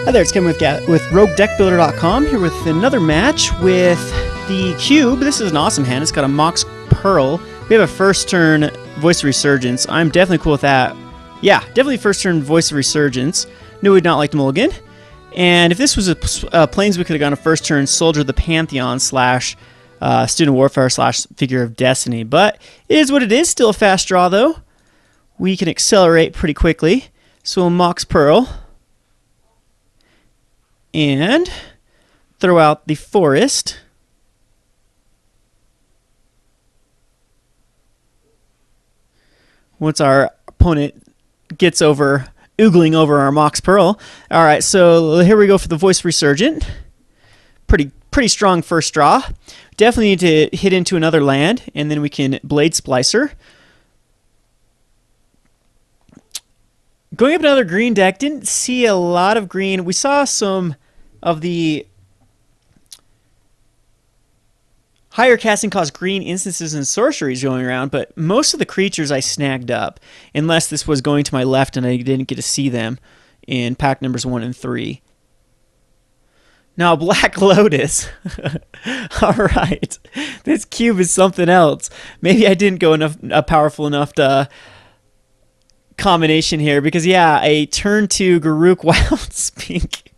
Hi there, it's Kevin with Roguedeckbuilder.com here with another match with the Cube. This is an awesome hand. It's got a Mox Pearl. We have a first turn Voice of Resurgence. I'm definitely cool with that. Yeah, definitely first turn Voice of Resurgence. Knew we'd not like the mulligan. And if this was a Plains, we could have gone a first turn Soldier of the Pantheon slash Student Warfare slash Figure of Destiny. But it is what it is. Still a fast draw though. We can accelerate pretty quickly. So we'll Mox Pearl. And throw out the forest. Once our opponent gets over, oogling over our Mox Pearl. All right, so here we go for the Voice Resurgent. Pretty strong first draw. Definitely need to hit into another land, and then we can Blade Splicer. Going up another green deck, didn't see a lot of green. We saw some of the higher casting cost green instances and sorceries going around, but most of the creatures I snagged up, unless this was going to my left and I didn't get to see them in pack numbers 1 and 3. Now, Black Lotus. All right. This cube is something else. Maybe I didn't go powerful enough to combination here, because yeah, a turn 2 Garruk Wild Spink.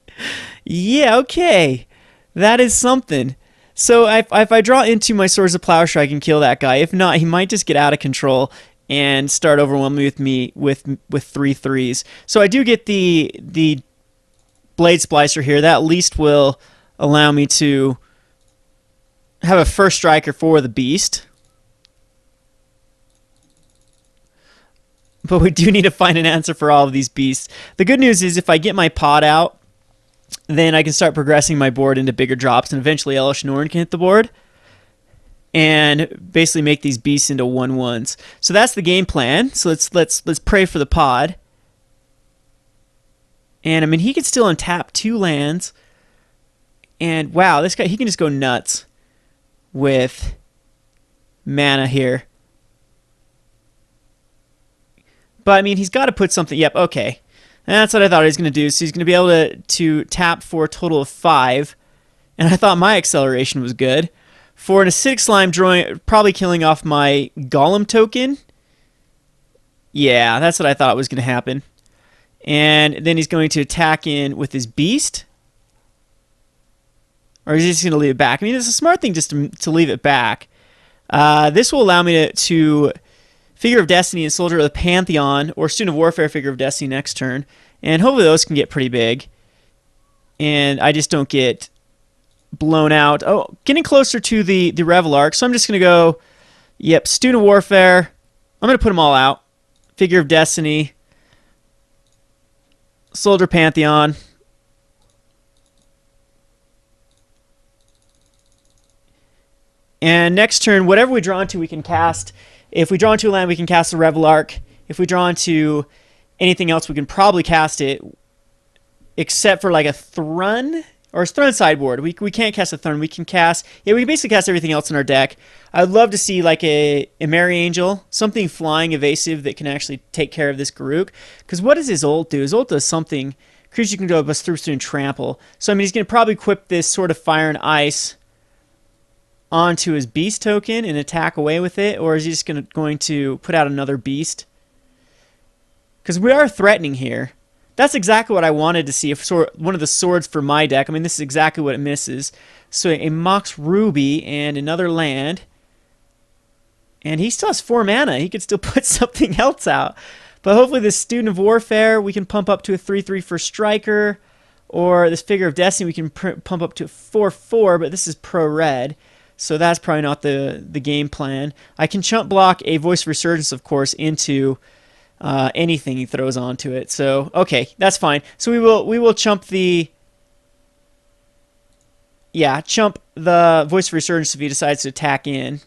Yeah, okay. That is something. So if I draw into my Swords of Plowshare, I can kill that guy. If not, he might just get out of control and start overwhelming me with 3/3s. So I do get the Blade Splicer here. That at least will allow me to have a first striker for the beast. But we do need to find an answer for all of these beasts. The good news is if I get my pod out, then I can start progressing my board into bigger drops, and eventually Elish Norn can hit the board and basically make these beasts into 1/1s. So that's the game plan. So let's pray for the pod. And I mean, he could still untap 2 lands. And wow, this guy, he can just go nuts with mana here. But I mean, he's got to put something. Yep, okay. And that's what I thought he was going to do. So he's going to be able to tap for a total of 5. And I thought my acceleration was good. For an acidic slime, probably killing off my Golem token. Yeah, that's what I thought was going to happen. And then he's going to attack in with his beast. Or is he just going to leave it back? I mean, it's a smart thing just to leave it back. This will allow me to Figure of Destiny and Soldier of the Pantheon, or Student of Warfare Figure of Destiny next turn. And hopefully those can get pretty big. And I just don't get blown out. Oh, getting closer to the Revel Arc. So I'm just going to go, yep, Student of Warfare. I'm going to put them all out. Figure of Destiny. Soldier Pantheon. And next turn, whatever we draw into, we can cast. If we draw into a land, we can cast the Revel Arc. If we draw into anything else, we can probably cast it, except for like a Thrun or a Thrun sideboard. We can't cast a Thrun. We can cast, yeah, we can basically cast everything else in our deck. I'd love to see like a Merry Angel, something flying evasive that can actually take care of this Garruk. Because what does his ult do? His ult does something. Creature can go bust through and trample. So I mean, he's going to probably equip this Sword of Fire and Ice onto his beast token and attack away with it, or is he just going to put out another beast? Because we are threatening here. That's exactly what I wanted to see. If one of the swords for my deck. I mean, this is exactly what it misses. So a Mox Ruby and another land, and he still has 4 mana. He could still put something else out. But hopefully this Student of Warfare we can pump up to a 3/3 for Striker, or this Figure of Destiny we can pump up to a 4/4. But this is pro red. So that's probably not the game plan. I can chump block a Voice of Resurgence, of course, into anything he throws onto it. So okay, that's fine. So we will chump the Voice of Resurgence if he decides to attack in.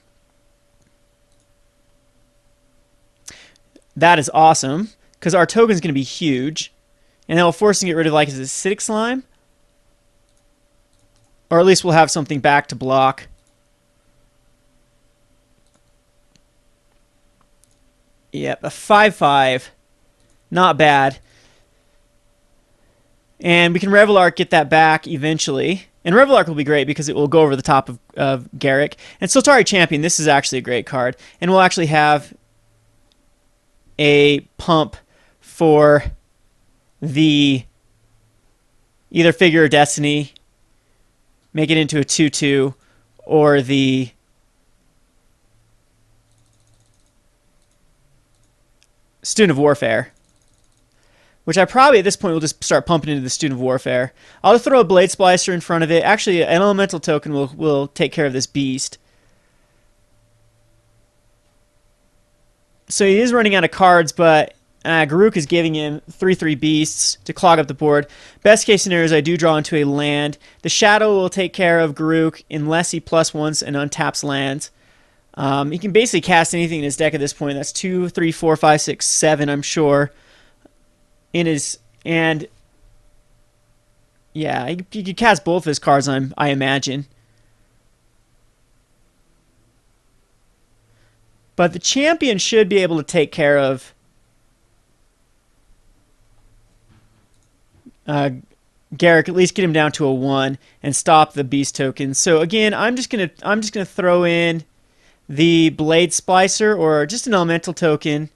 That is awesome, because our token is going to be huge, and that will force him to get rid of like his acidic slime, or at least we'll have something back to block. Yep, a 5/5. Not bad. And we can Revelark get that back eventually. And Revelark will be great because it will go over the top of Garrick. And Sultari Champion, this is actually a great card. And we'll actually have a pump for the either Figure of Destiny, make it into a 2/2, or the Student of Warfare. Which I probably, at this point, will just start pumping into the Student of Warfare. I'll just throw a Blade Splicer in front of it. Actually, an Elemental token will take care of this beast. So he is running out of cards, but Garruk is giving him 3/3 beasts to clog up the board. Best case scenario is I do draw into a land. The Shadow will take care of Garruk unless he +1s and untaps lands. He can basically cast anything in his deck at this point. That's 2, 3, 4, 5, 6, 7, I'm sure. And yeah, he could cast both of his cards, I imagine. But the champion should be able to take care of Garrick, at least get him down to a 1 and stop the beast token. So again, I'm just gonna throw in the Blade Splicer or just an elemental token.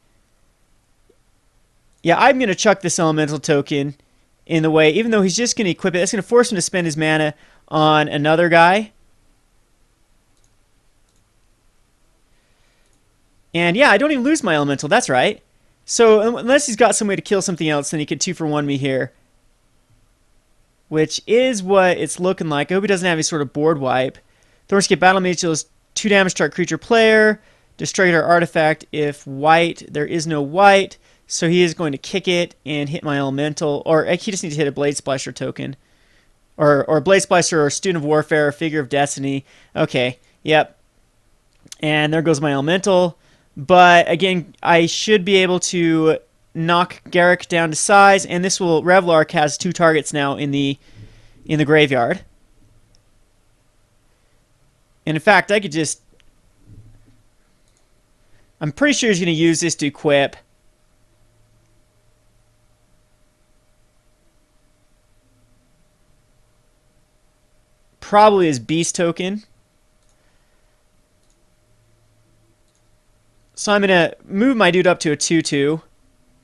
Yeah, I'm going to chuck this elemental token in the way, even though he's just going to equip it. That's going to force him to spend his mana on another guy. And yeah, I don't even lose my elemental. That's right. So unless he's got some way to kill something else, then he could 2-for-1 me here. Which is what it's looking like. I hope he doesn't have any sort of board wipe. Thornscape Battle Mage deals 2 damage to our creature player. Destroy our artifact if white. There is no white. So he is going to kick it and hit my elemental, or he just needs to hit a Blade Splicer token, or Blade Splicer, or Student of Warfare, or Figure of Destiny. Okay, yep. And there goes my elemental. But again, I should be able to knock Garrick down to size, and this will Revelark has 2 targets now in the graveyard. And in fact, I could just, I'm pretty sure he's going to use this to equip. Probably his beast token. So I'm going to move my dude up to a 2/2.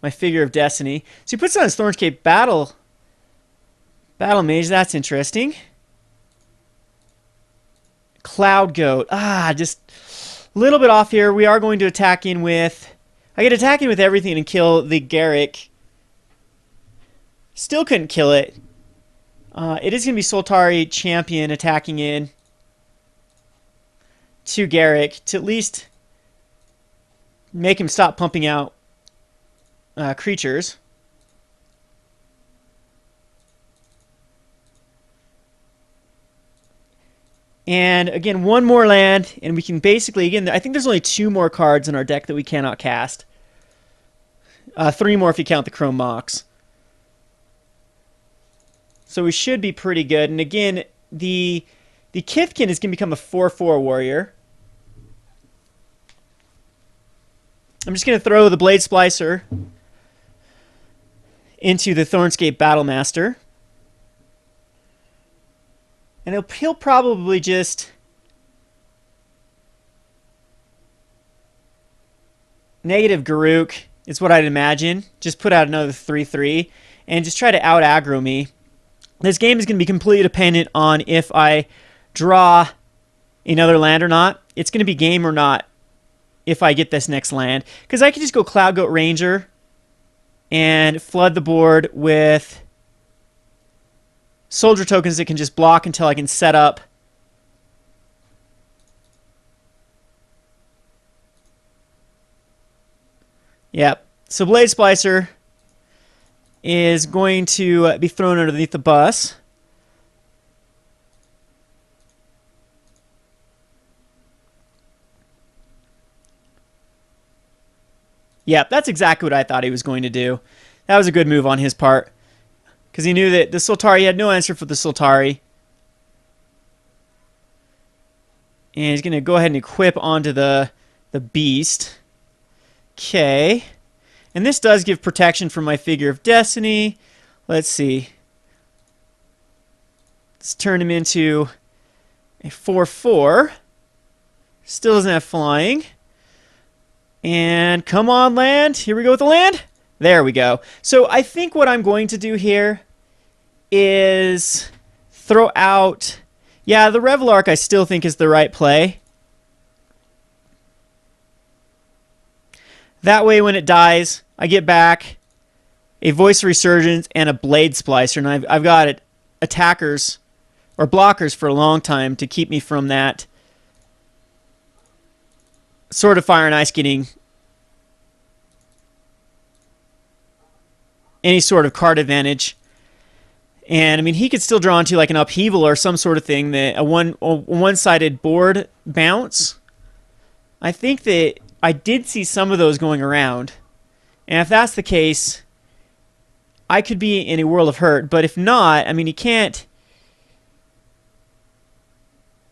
My Figure of Destiny. So he puts on his Thornscape Battle Mage. That's interesting. Cloud Goat. Just a little bit off here. We are going to attack in with... I could attack in with everything and kill the Garrick. Still couldn't kill it. It is going to be Sultari Champion attacking in to Garrick to at least make him stop pumping out creatures. And again, one more land, and we can basically, again, I think there's only 2 more cards in our deck that we cannot cast. 3 more if you count the Chrome Mox. So we should be pretty good. And again, the Kithkin is going to become a 4/4 warrior. I'm just going to throw the Blade Splicer into the Thornscape Battlemaster. And he'll probably just negative Garruk is what I'd imagine. Just put out another 3/3 and just try to out aggro me. This game is going to be completely dependent on if I draw another land or not. It's going to be game or not if I get this next land. Because I could just go Cloud Goat Ranger and flood the board with soldier tokens that can just block until I can set up Yep. So Blade Splicer is going to be thrown underneath the bus. Yep, that's exactly what I thought he was going to do. That was a good move on his part. Because he knew that the Sultari, he had no answer for the Sultari. And he's going to go ahead and equip onto the beast. Okay. And this does give protection from my Figure of Destiny. Let's see. Let's turn him into a 4/4. Still doesn't have flying. And come on, land. Here we go with the land. There we go. So I think what I'm going to do here is throw out... Yeah, the Revelark I still think is the right play. That way when it dies, I get back a Voice of Resurgence and a Blade Splicer. And I've got attackers or blockers for a long time to keep me from that Sword of Fire and Ice getting any sort of card advantage. And I mean, he could still draw into like an upheaval or some sort of thing, that a one-sided board bounce. I think that I did see some of those going around. And if that's the case, I could be in a world of hurt. But if not, I mean, he can't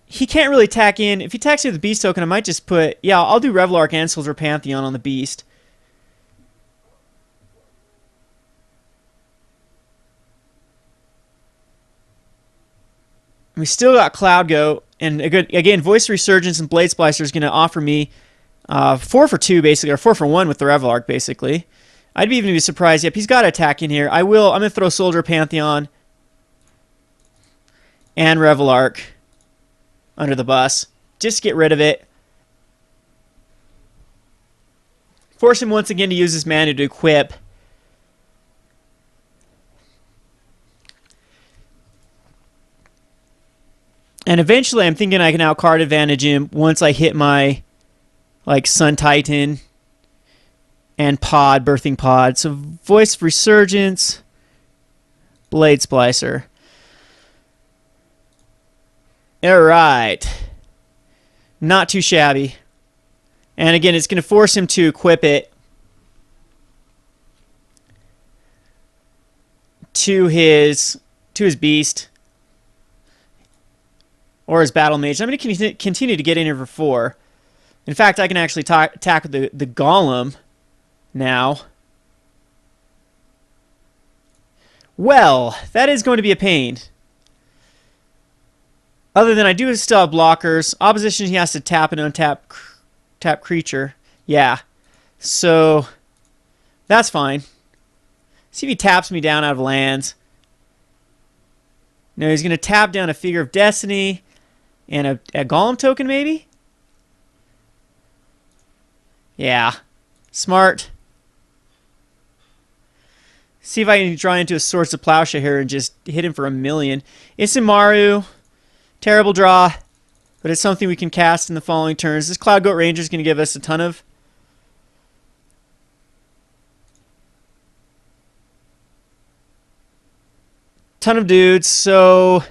really tack in. If he tacks in with the Beast token, I might just put... Yeah, I'll do Revelark and Silver Pantheon on the Beast. We still got Cloud Goat, and again, Voice Resurgence and Blade Splicer is going to offer me 4 for 2, basically, or 4 for 1 with the Revelark, basically. I'd be even be surprised. Yep, he's got attack in here. I'm going to throw Soldier Pantheon and Revelark under the bus. Just get rid of it. Force him once again to use his mana to equip. And eventually I'm thinking I can outcard advantage him once I hit my like Sun Titan and Pod, Birthing Pod. So Voice of Resurgence, Blade Splicer. Alright. Not too shabby. And again, it's going to force him to equip it to his beast. Or his Battle Mage. I'm going to continue to get in here for 4. In fact, I can actually attack with the Golem now. Well, that is going to be a pain. Other than I do still have blockers. Opposition, he has to tap and untap tap creature. Yeah. So, that's fine. See if he taps me down out of lands. No, he's going to tap down a Figure of Destiny. And a Golem token, maybe? Yeah. Smart. See if I can draw into a Swords of Plowshare here and just hit him for 1,000,000. Isimaru. Terrible draw. But it's something we can cast in the following turns. This Cloud Goat Ranger is going to give us a ton of dudes. So...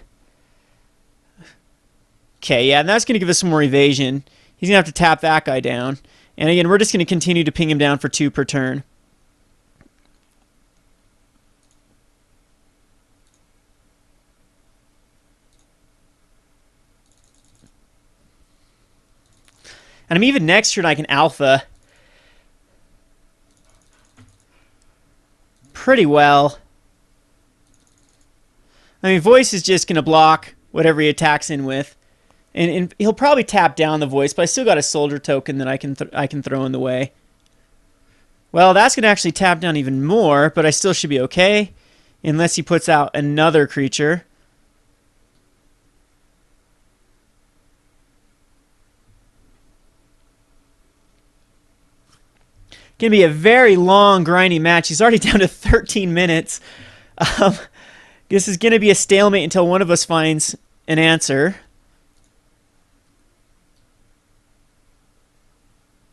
Okay, yeah, and that's going to give us some more evasion. He's going to have to tap that guy down. And again, we're just going to continue to ping him down for 2 per turn. And I'm even next turn I can alpha pretty well. I mean, Voice is just going to block whatever he attacks in with. And he'll probably tap down the Voice, but I still got a Soldier token that I can throw in the way. Well, that's going to actually tap down even more, but I still should be okay. Unless he puts out another creature. Going to be a very long, grindy match. He's already down to 13 minutes. This is going to be a stalemate until one of us finds an answer.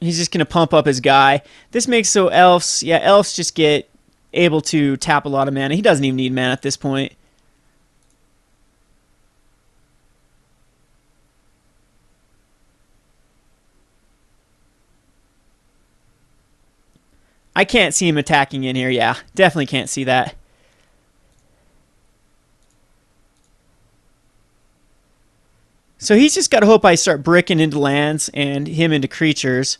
He's just going to pump up his guy. This makes so elves, yeah, elves just get able to tap a lot of mana. He doesn't even need mana at this point. I can't see him attacking in here. Yeah, definitely can't see that. So he's just got to hope I start bricking into lands and him into creatures.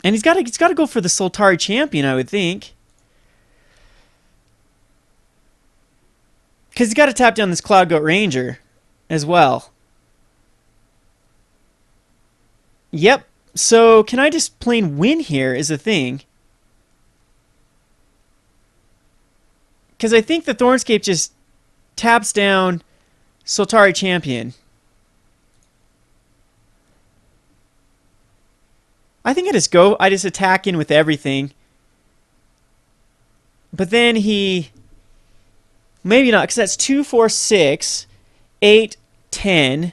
And he's got to go for the Sultari Champion, I would think. Because he's got to tap down this Cloud Goat Ranger as well. Yep. So can I just plain win here is the thing. Because I think the Thornscape just taps down Sultari Champion. I think I just attack in with everything. But then he... Maybe not, because that's 2, 4, 6, 8, 10.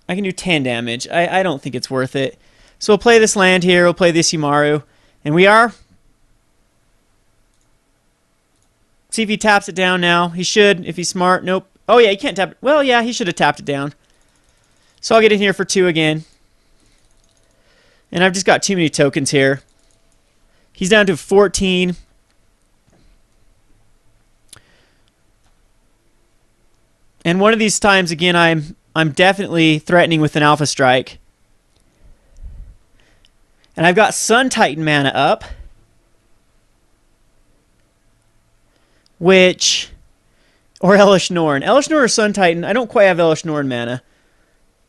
I can do 10 damage. I don't think it's worth it. So we'll play this land here. We'll play this Yumaru. And we are... See if he taps it down now. He should, if he's smart. Nope. Oh, yeah, he can't tap it. Well, yeah, he should have tapped it down. So I'll get in here for 2 again. And I've just got too many tokens here. He's down to 14. And one of these times, again, I'm definitely threatening with an Alpha Strike. And I've got Sun Titan mana up. Which... Or Elish Norn. Elish Norn or Sun Titan. I don't quite have Elish Norn mana.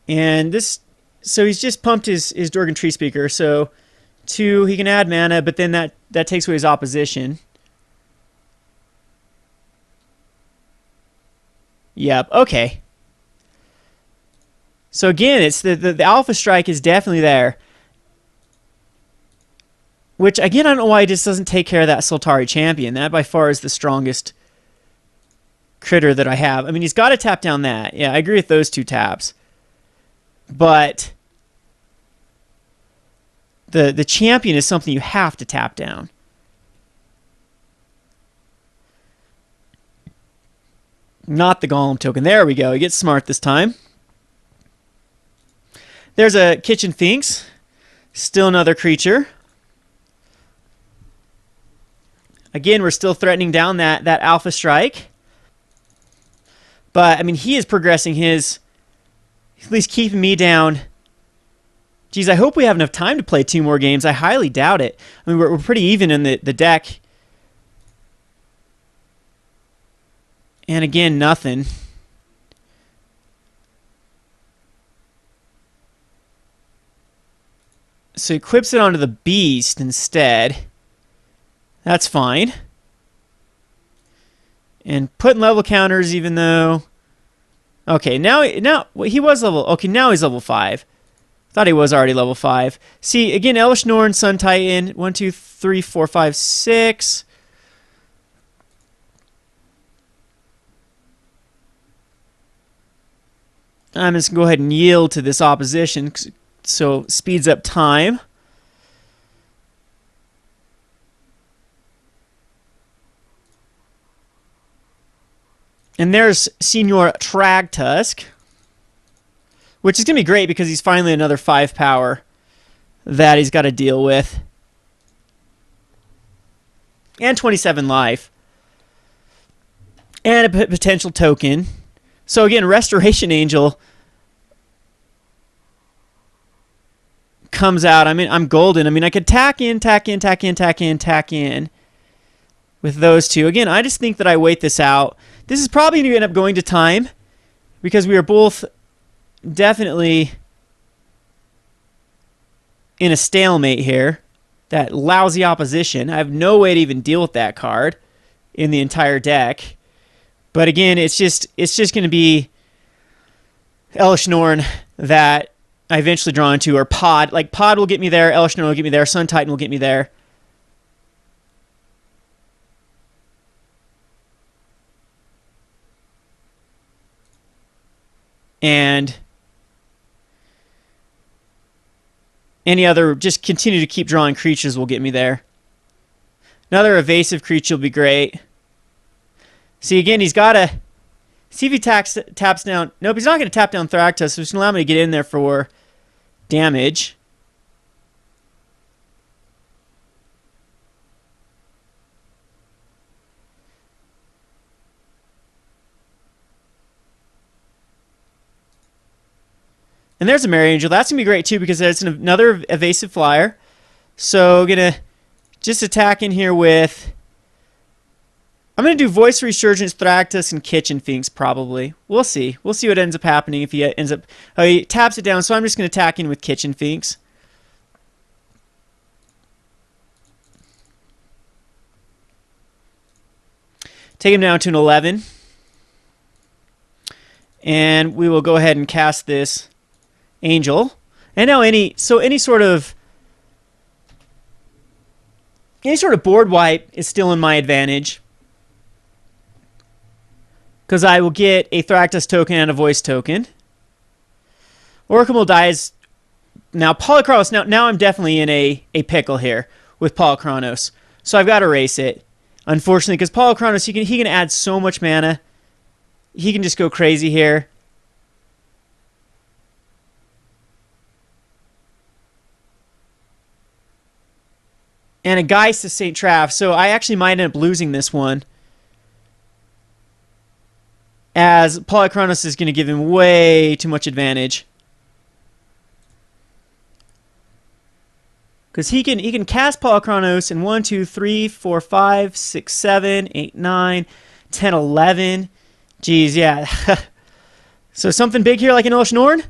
And this... So he's just pumped his Dorgan Tree Speaker. So 2, he can add mana, but then that takes away his opposition. Yep, okay. So again, it's the Alpha Strike is definitely there. Which, again, I don't know why he just doesn't take care of that Sultari Champion. That, by far, is the strongest critter that I have. I mean, he's got to tap down that. Yeah, I agree with those 2 taps. But the Champion is something you have to tap down. Not the Golem token. There we go. He gets smart this time. There's a Kitchen Finks. Still another creature. Again, we're still threatening down that Alpha Strike. But, I mean, he is progressing his... At least keeping me down. Geez, I hope we have enough time to play 2 more games. I highly doubt it. I mean, we're pretty even in the deck. And again, nothing. So he equips it onto the Beast instead. That's fine. And putting level counters, even though... Okay, now he was level... Okay, now he's level 5. Thought he was already level 5. See, again, Elish Norn, Sun Titan. 1, 2, 3, 4, 5, 6... I'm just going to go ahead and yield to this opposition, so speeds up time. And there's Senior Tragtusk, which is going to be great because he's finally another 5 power that he's got to deal with. And 27 life. And a potential token. So again, Restoration Angel comes out. I mean, I'm golden. I mean, I could tack in with those 2. Again, I just think that I wait this out. This is probably going to end up going to time because we are both definitely in a stalemate here. That lousy opposition. I have no way to even deal with that card in the entire deck. But again, it's just going to be Elish Norn that I eventually draw into, or Pod. Like, Pod will get me there, Elish Norn will get me there, Sun Titan will get me there. And any other, just continue to keep drawing creatures will get me there. Another evasive creature will be great. See, again, he's got to... See if he taps down... Nope, he's not going to tap down Thragtusk, so it's going to allow me to get in there for damage. And there's a Merry Angel. That's going to be great too because it's another evasive flyer. So going to just attack in here with... I'm going to do Voice Resurgence, Thractus, and Kitchen Finks probably. We'll see. We'll see what ends up happening if he ends up... Oh, he taps it down, so I'm just going to attack in with Kitchen Finks. Take him down to an 11. And we will go ahead and cast this Angel. And now any sort of board wipe is still in my advantage. Because I will get a Thractus token and a Voice token. Oracle dies. Now Polychronos, now I'm definitely in a pickle here with Polychronos. So I've got to erase it. Unfortunately, because Polychronos, he can add so much mana. He can just go crazy here. And a Geist to St. Traff. So I actually might end up losing this one, as Polychronos is going to give him way too much advantage. Because he can cast Polychronos in 1, 2, 3, 4, 5, 6, 7, 8, 9, 10, 11. Jeez, yeah. So something big here like an Elesh Norn?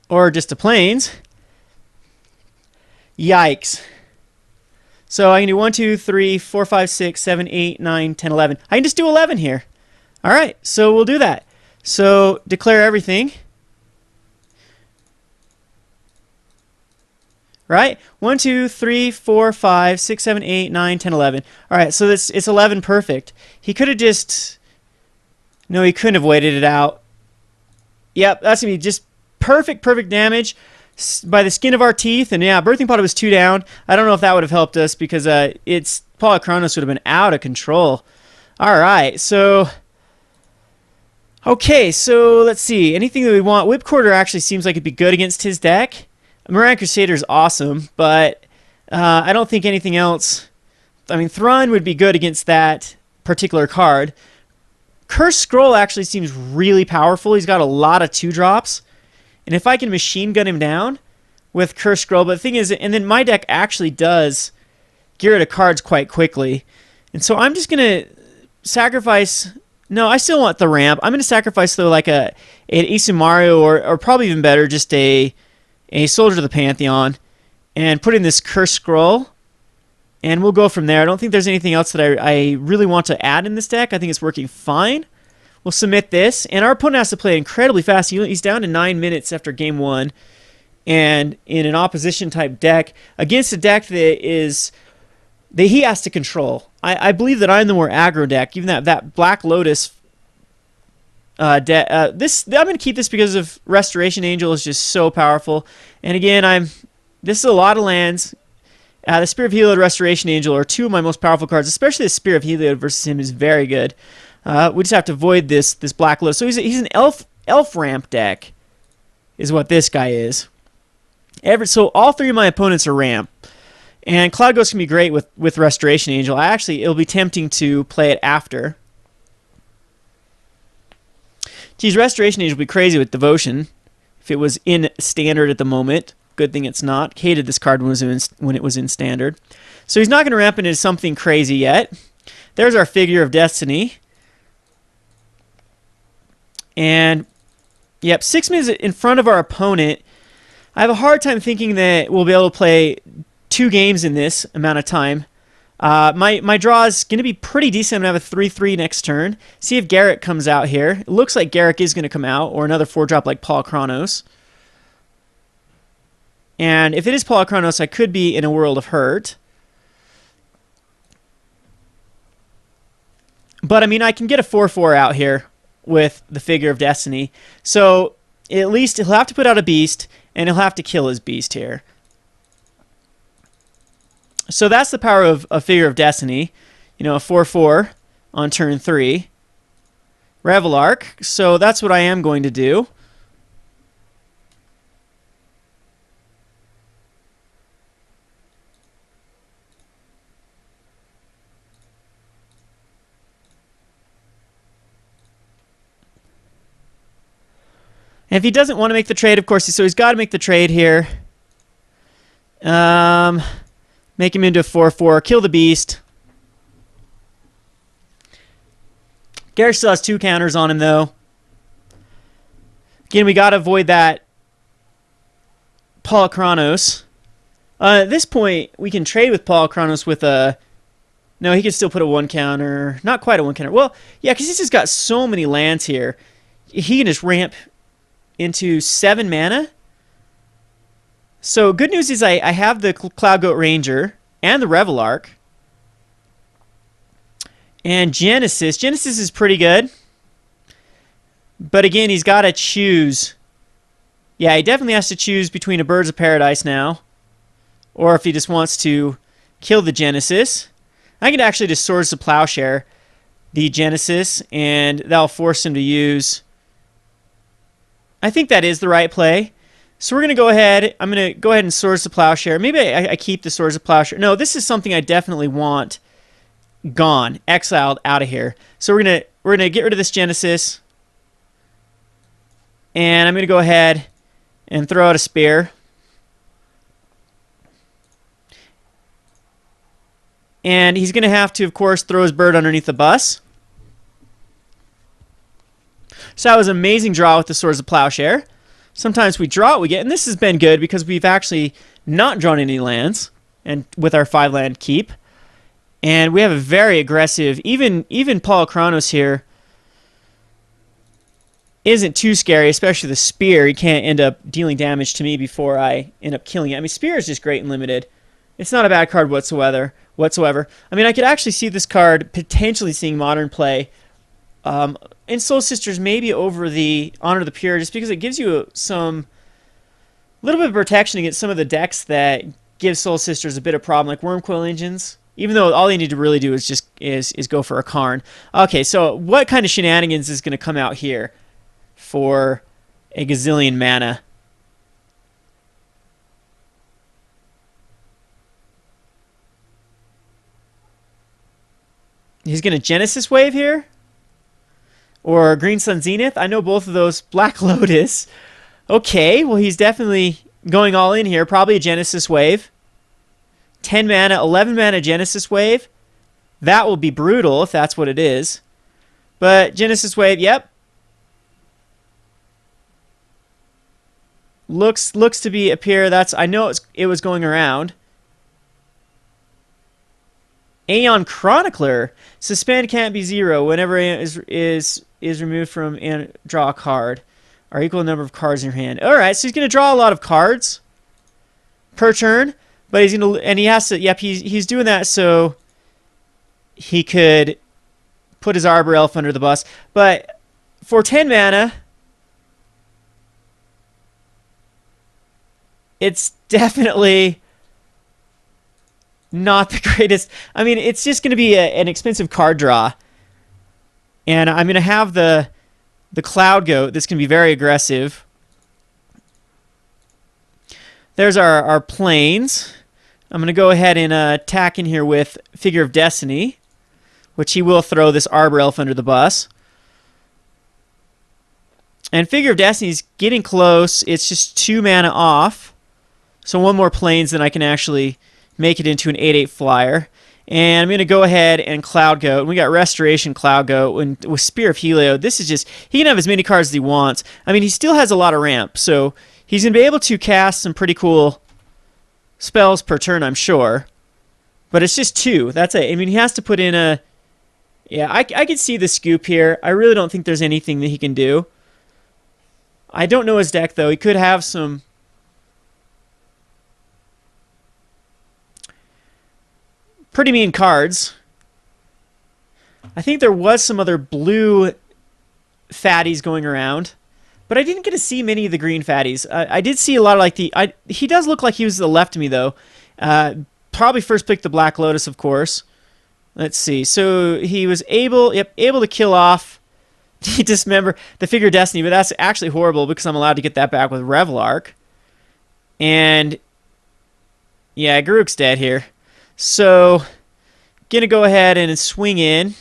Or just a Plains? Yikes. So I can do 1, 2, 3, 4, 5, 6, 7, 8, 9, 10, 11. I can just do 11 here. All right, so we'll do that. So declare everything. Right? 1, 2, 3, 4, 5, 6, 7, 8, 9, 10, 11. All right, so it's 11 perfect. He could have just... No, he couldn't have waited it out. Yep, that's going to be just perfect damage by the skin of our teeth. And yeah, Birthing Pod was 2 down. I don't know if that would have helped us because Polychronos would have been out of control. All right, so... Okay, so let's see. Anything that we want... Whipcorder actually seems like it'd be good against his deck. Moran Crusader is awesome, but I don't think anything else... I mean, Thrun would be good against that particular card. Cursed Scroll actually seems really powerful. He's got a lot of 2-drops. And if I can machine gun him down with Cursed Scroll... But the thing is, and then my deck actually does get rid of cards quite quickly. And so I'm just going to sacrifice... No, I still want the ramp. I'm going to sacrifice, though, like an Isumaru or probably even better, just a Soldier of the Pantheon, and put in this Cursed Scroll, and we'll go from there. I don't think there's anything else that I really want to add in this deck. I think it's working fine. We'll submit this, and our opponent has to play incredibly fast. He's down to 9 minutes after game 1, and in an opposition-type deck, against a deck that he has to control. I believe that I'm the more aggro deck, even that Black Lotus I'm going to keep this because of Restoration Angel is just so powerful. And again, this is a lot of lands. The Spear of Heliod, Restoration Angel are 2 of my most powerful cards, especially the Spear of Heliod versus him is very good. We just have to avoid this Black Lotus. So he's an elf ramp deck is what this guy is. So all 3 of my opponents are ramp. And Cloud Ghost can be great with Restoration Angel. It'll be tempting to play it after. Geez, Restoration Angel would be crazy with Devotion if it was in Standard at the moment. Good thing it's not. Hated this card when it was in Standard. So he's not going to ramp into something crazy yet. There's our Figure of Destiny. And, yep, 6 minutes in front of our opponent. I have a hard time thinking that we'll be able to play 2 games in this amount of time. My draw is going to be pretty decent. I'm going to have a 3-3 next turn. See if Garrett comes out here. It looks like Garrett is going to come out, or another 4-drop like Polychronos. And if it is Polychronos, I could be in a world of hurt. But, I mean, I can get a 4-4 out here with the Figure of Destiny. So, at least he'll have to put out a beast, and he'll have to kill his beast here. So that's the power of a Figure of Destiny. You know, a 4-4 on turn 3. Revelark. So that's what I am going to do. And if he doesn't want to make the trade, of course, so he's got to make the trade here. Make him into a 4/4. Kill the beast. Garrick still has 2 counters on him, though. Again, we got to avoid that Polychronos. At this point, we can trade with Polychronos with a... No, he can still put a 1 counter. Not quite a 1 counter. Well, yeah, because he's just got so many lands here. He can just ramp into 7 mana. So good news is I have the Cloud Goat Ranger and the Revelark. And Genesis. Genesis is pretty good. But again, he's got to choose. Yeah, he definitely has to choose between a Birds of Paradise now. Or if he just wants to kill the Genesis. I could actually just Swords to Plowshare the Genesis, and that'll force him to use... I think that is the right play. So we're going to go ahead. I'm going to go ahead and Swords to Plowshare. Maybe I keep the Swords to Plowshare. No, this is something I definitely want gone, exiled out of here. So we're gonna get rid of this Genesis, and I'm going to go ahead and throw out a Spear. And he's going to have to, of course, throw his bird underneath the bus. So that was an amazing draw with the Swords of Plowshare. Sometimes we draw what we get, and this has been good because we've actually not drawn any lands, and with our 5-land keep. And we have a very aggressive, even Polychronos here isn't too scary, especially the Spear. He can't end up dealing damage to me before I end up killing it. I mean, Spear is just great and limited. It's not a bad card whatsoever. I mean, I could actually see this card potentially seeing modern play in Soul Sisters, maybe over the Honor of the Pure, just because it gives you some little bit of protection against some of the decks that give Soul Sisters a bit of problem, like Wormcoil Engines. Even though all you need to really do is just is go for a Karn. Okay, so what kind of shenanigans is going to come out here for a gazillion mana? He's going to Genesis Wave here? Or Green Sun Zenith? I know both of those. Black Lotus. Okay, well, he's definitely going all in here. Probably a Genesis Wave. 10 mana, 11 mana Genesis Wave. That will be brutal if that's what it is. But Genesis Wave, yep. Looks to be appear. That's, I know it was going around. Aeon Chronicler. Suspend can't be 0 whenever is removed from and draw a card. Or equal number of cards in your hand. Alright, so he's going to draw a lot of cards per turn. But he's going to, and he has to, yep, he's doing that so he could put his Arbor Elf under the bus. But for 10 mana, it's definitely not the greatest. I mean, it's just going to be an expensive card draw. And I'm going to have the Cloud Goat. This can be very aggressive. There's our planes. I'm going to go ahead and attack in here with Figure of Destiny, which he will throw this Arbor Elf under the bus. And Figure of Destiny's getting close. It's just 2 mana off. So 1 more planes, then I can actually make it into an 8/8 flyer. And I'm going to go ahead and Cloud Goat. We got Restoration Cloud Goat and with Spear of Helio. This is just, he can have as many cards as he wants. I mean, he still has a lot of ramp, so he's going to be able to cast some pretty cool spells per turn, I'm sure. But it's just 2. That's it. I mean, he has to put in a... Yeah, I can see the scoop here. I really don't think there's anything that he can do. I don't know his deck, though. He could have some... pretty mean cards. I think there was some other blue fatties going around, but I didn't get to see many of the green fatties. I did see a lot of like the... he does look like he was to the left of me, though. Probably first picked the Black Lotus, of course. Let's see. So he was able to kill off Dismember the Figure of Destiny, but that's actually horrible because I'm allowed to get that back with Revelark. And yeah, Garruk's dead here. So, gonna go ahead and swing in.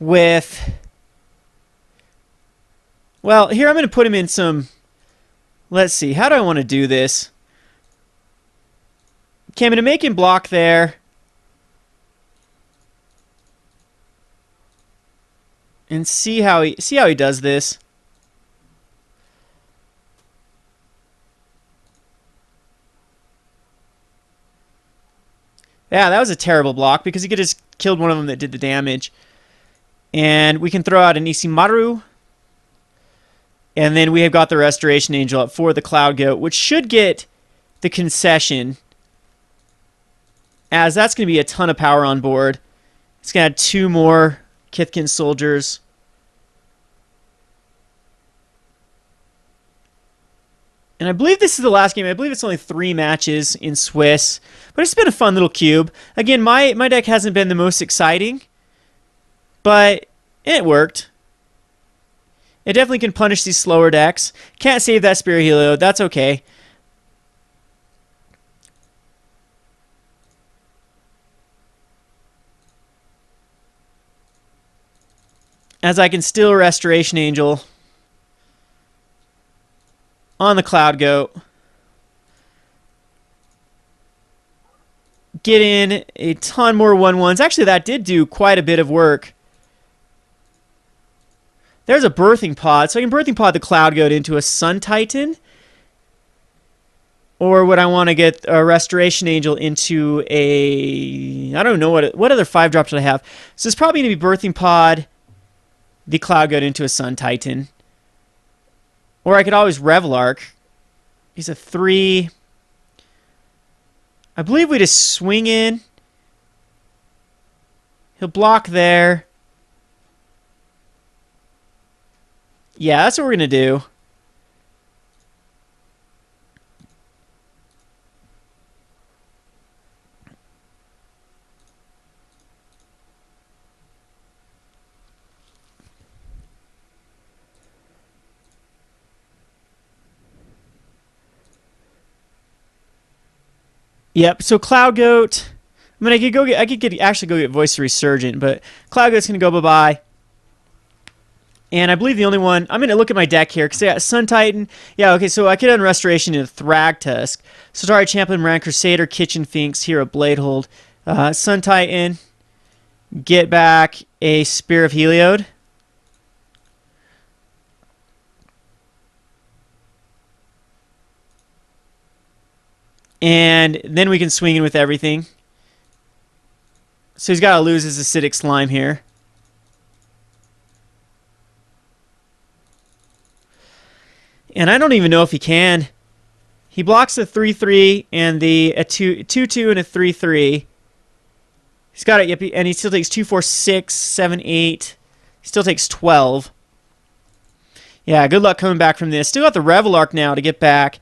with... Well, here I'm going to put him in some... Let's see, how do I want to do this? Okay, I'm going to make him block there. And see how he does this. Yeah, that was a terrible block because he could have just killed one of them that did the damage. And we can throw out an Isimaru. And then we have got the Restoration Angel up for the Cloud Goat, which should get the concession, as that's going to be a ton of power on board. It's going to add 2 more Kithkin soldiers. And I believe this is the last game. I believe it's only 3 matches in Swiss. But it's been a fun little cube. Again, my deck hasn't been the most exciting, but it worked. It definitely can punish these slower decks. Can't save that Spirit Helio. That's okay. As I can still Restoration Angel on the Cloud Goat. Get in a ton more 1/1s. Actually, that did do quite a bit of work. There's a Birthing Pod. So I can Birthing Pod the Cloud Goat into a Sun Titan. Or would I want to get a Restoration Angel into a... I don't know what other 5-drop should I have. So it's probably going to be Birthing Pod the Cloud Goat into a Sun Titan. Or I could always Revelark. He's a 3. I believe we just swing in. He'll block there. Yeah, that's what we're going to do. Yep, so Cloud Goat. I mean, I could actually go get Voice of Resurgent, but Cloud Goat's going to go bye-bye. And I believe the only one... I'm going to look at my deck here, because I got Sun Titan. Yeah, okay, so I could run Restoration into Thragtusk. Satari Champion, Moran Crusader, Kitchen Finks, Hero Bladehold. Sun Titan. Get back a Spear of Heliod. And then we can swing in with everything. So he's got to lose his Acidic Slime here. And I don't even know if he can. He blocks a 3/3 and a 2/2 and a 3/3. He's got it, yep, and he still takes 2, 4, 6, 7, 8. He still takes 12. Yeah, good luck coming back from this. Still got the Revelark now to get back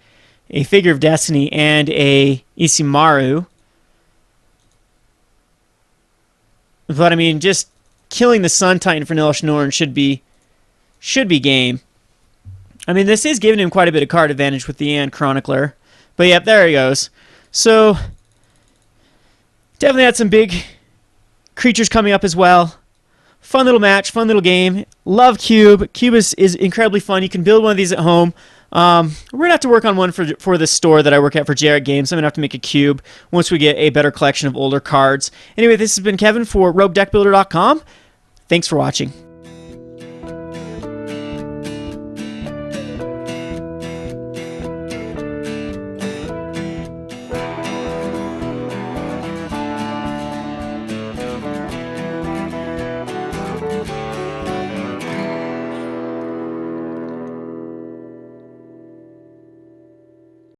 a Figure of Destiny and a Isimaru. But I mean, just killing the Sun Titan for Nilish Norn should be game. I mean, this is giving him quite a bit of card advantage with the Aeon Chronicler. But yep, there he goes. So definitely had some big creatures coming up as well. Fun little match, fun little game. Love Cube. Cube is incredibly fun. You can build one of these at home. We're going to have to work on one for the store that I work at for Jarrett Games. I'm going to have to make a cube once we get a better collection of older cards. Anyway, this has been Kevin for Roguedeckbuilder.com. Thanks for watching.